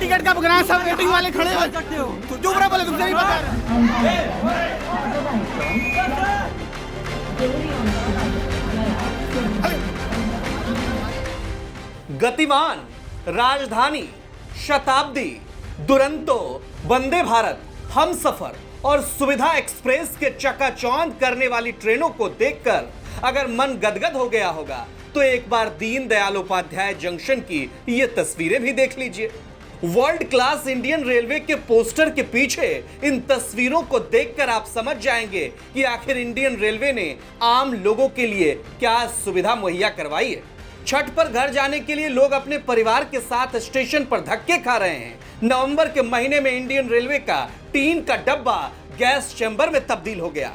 Ticket का book रहा है, सब वेटिंग वाले खड़े हो सकते हो। चुप रहो, बोले तुमसे नहीं पता। गतिमान, राजधानी, शताब्दी, दुरंतो, वंदे भारत, हमसफर और सुविधा एक्सप्रेस के चकाचौंध करने वाली ट्रेनों को देखकर अगर मन गदगद हो गया होगा तो एक बार दीनदयाल उपाध्याय जंक्शन की ये तस्वीरें भी देख लीजिए। वर्ल्ड क्लास इंडियन रेलवे के पोस्टर के पीछे इन तस्वीरों को देखकर आप समझ जाएंगे कि आखिर इंडियन रेलवे ने आम लोगों के लिए क्या सुविधा मुहैया करवाई है। छठ पर घर जाने के लिए लोग अपने परिवार के साथ स्टेशन पर धक्के खा रहे हैं। नवंबर के महीने में इंडियन रेलवे का टीन का डब्बा गैस चैम्बर में तब्दील हो गया।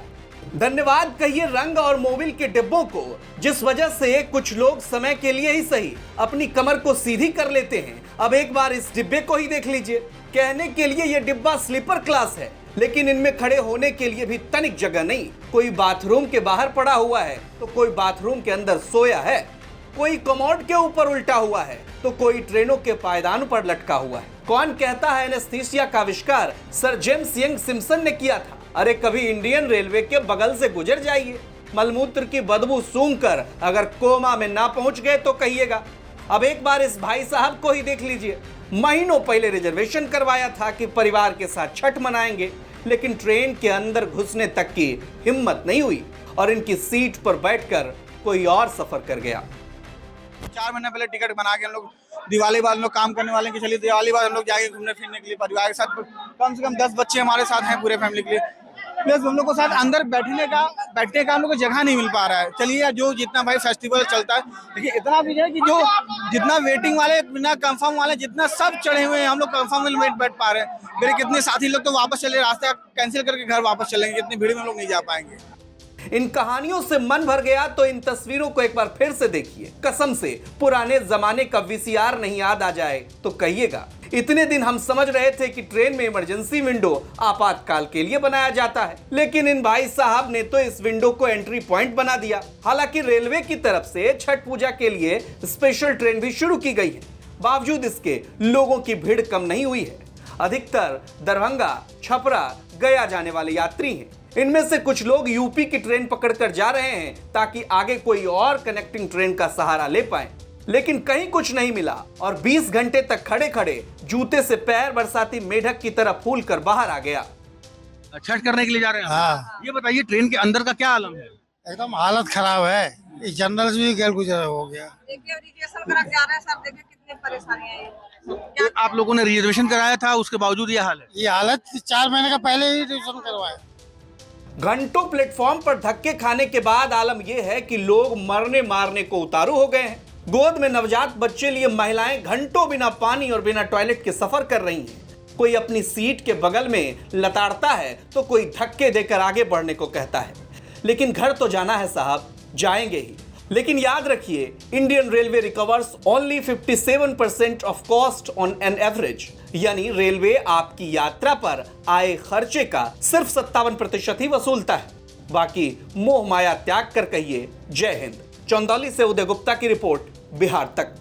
धन्यवाद कहिए रंग और मोबिल के डिब्बों को, जिस वजह से कुछ लोग समय के लिए ही सही अपनी कमर को सीधी कर लेते हैं। अब एक बार इस डिब्बे को ही देख लीजिए। कहने के लिए यह डिब्बा स्लीपर क्लास है, लेकिन इनमें खड़े होने के लिए भी तनिक जगह नहीं। कोई बाथरूम के बाहर पड़ा हुआ है तो कोई बाथरूम के अंदर सोया है, कोई कमोड के ऊपर उल्टा हुआ है तो कोई ट्रेनों के पायदान पर लटका हुआ है। कौन कहता है एनेस्थीसिया का आविष्कार सर जेम्स यंग सिम्पसन ने किया था? अरे कभी इंडियन रेलवे के बगल से गुजर जाइए, मलमूत्र की बदबू सूंघकर अगर कोमा में ना पहुंच गए तो कहिएगा। अब एक बार इस भाई साहब को ही देख लीजिए। महीनों पहले रिजर्वेशन करवाया था कि परिवार के साथ छठ मनाएंगे, लेकिन ट्रेन के अंदर घुसने तक की हिम्मत नहीं हुई और इनकी सीट पर बैठकर कोई और सफर कर गया। 4 महीने पहले टिकट बना के हम लोग दिवाली बाद हम लोग काम करने वाले हैं कि चलिए दिवाली बाद हम लोग जाएंगे घूमने फिरने के लिए परिवार के साथ। कम से कम 10 बच्चे हमारे साथ हैं पूरे फैमिली के लिए। प्लस हम लोग को साथ अंदर बैठने का हम लोग को जगह नहीं मिल पा रहा है। चलिए जो जितना भाई फेस्टिवल चलता है, देखिए इतना भी है कि जो जितना वेटिंग वाले बिना कंफर्म वाले जितना सब चढ़े हुए हैं, हम लोग कंफर्म में बैठ पा रहे हैं। मेरे कितने साथी लोग तो वापस चले, रास्ता कैंसिल करके घर वापस चलेंगे, इतनी भीड़ में हम लोग नहीं जा पाएंगे। इन कहानियों से मन भर गया तो इन तस्वीरों को एक बार फिर से देखिए। कसम से पुराने जमाने का वीसीआर नहीं याद आ जाए तो कहिएगा। इतने दिन हम समझ रहे थे कि ट्रेन में इमरजेंसी विंडो आपातकाल के लिए बनाया जाता है, लेकिन इन भाई साहब ने तो इस विंडो को एंट्री पॉइंट बना दिया। हालांकि रेलवे की तरफ से छठ पूजा के लिए स्पेशल ट्रेन भी शुरू की गई है, बावजूद इसके लोगों की भीड़ कम नहीं हुई है। अधिकतर दरभंगा, छपरा, गया जाने वाले यात्री हैं। इनमें से कुछ लोग यूपी की ट्रेन पकड़कर जा रहे हैं ताकि आगे कोई और कनेक्टिंग ट्रेन का सहारा ले पाएं, लेकिन कहीं कुछ नहीं मिला और 20 घंटे तक खड़े खड़े जूते से पैर बरसाती मेढक की तरह फूल कर बाहर आ गया। छठ करने के लिए जा रहे हैं? हाँ। ये बताइए ट्रेन के अंदर का क्या आलम है? एकदम हालत खराब है। इस जनरल से भी गैर गुजर हो गया। देखिए रिजर्वेशन करा के आ रहे हैं सर, देखिए कितनी परेशानी है। तो आप लोगों ने रिजर्वेशन कराया था, उसके बावजूद ये हाल है? ये हालत 4 महीने का पहले ही रिजर्वेशन करवाया। घंटों प्लेटफॉर्म पर धक्के खाने के बाद आलम यह है कि लोग मरने मारने को उतारू हो गए हैं। गोद में नवजात बच्चे लिए महिलाएं घंटों बिना पानी और बिना टॉयलेट के सफर कर रही हैं। कोई अपनी सीट के बगल में लताड़ता है तो कोई धक्के देकर आगे बढ़ने को कहता है। लेकिन घर तो जाना है साहब, जाएंगे ही। लेकिन याद रखिए, Indian railway recovers only 57% of cost on an average, यानी रेलवे आपकी यात्रा पर आए खर्चे का सिर्फ 57% ही वसूलता है। बाकी मोह माया त्याग कर कहिए जय हिंद। चंदौली से उदय गुप्ता की रिपोर्ट, बिहार तक।